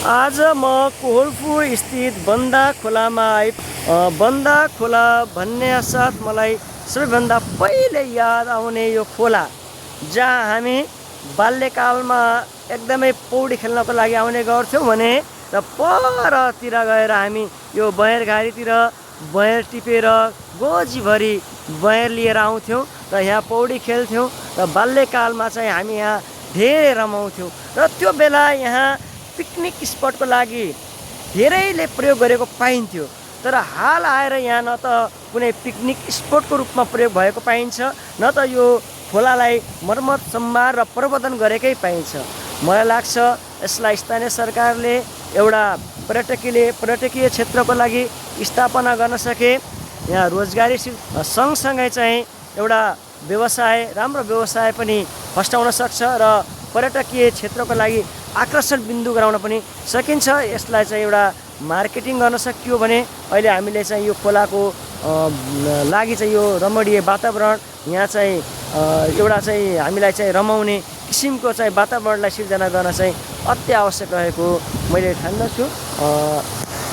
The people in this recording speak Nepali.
आज म कोहलपुर स्थित बन्दा खोलामा बन्दा खोला भन्ने साथ मलाई सबैभन्दा पहिले याद आउने यो खोला जहाँ हामी बाल्यकालमा एकदमै पौडी खेल्नको लागि आउने गर्थ्यौँ भने र परतिर गएर हामी यो बयरघारीतिर बयर टिपेर गोजीभरि बयर लिएर आउँथ्यौँ र यहाँ पौडी खेल्थ्यौँ र बाल्यकालमा चाहिँ हामी यहाँ धेरै रमाउँथ्यौँ र त्यो बेला यहाँ पिकनिक स्पटको लागि धेरैले प्रयोग गरेको पाइन्थ्यो। तर हाल आएर यहाँ न त कुनै पिकनिक स्पटको रूपमा प्रयोग भएको पाइन्छ न त यो खोलालाई मर्मत सम्भार र प्रवर्धन गरेकै पाइन्छ। मलाई लाग्छ यसलाई स्थानीय सरकारले एउटा पर्यटकीय क्षेत्रको लागि स्थापना गर्न सके यहाँ रोजगारी सँगसँगै चाहिँ एउटा राम्रो व्यवसाय पनि फस्टाउन सक्छ र पर्यटकीय क्षेत्रको लागि आकर्षण बिन्दु गराउन पनि सकिन्छ। यसलाई चाहिँ एउटा मार्केटिङ गर्न सकियो भने अहिले हामीले चाहिँ यो खोलाको लागि चाहिँ यो रमणीय वातावरण यहाँ चाहिँ एउटा चाहिँ हामीलाई चाहिँ रमाउने किसिमको चाहिँ वातावरणलाई सिर्जना गर्न चाहिँ अति आवश्यक रहेको मैले ठान्दछु।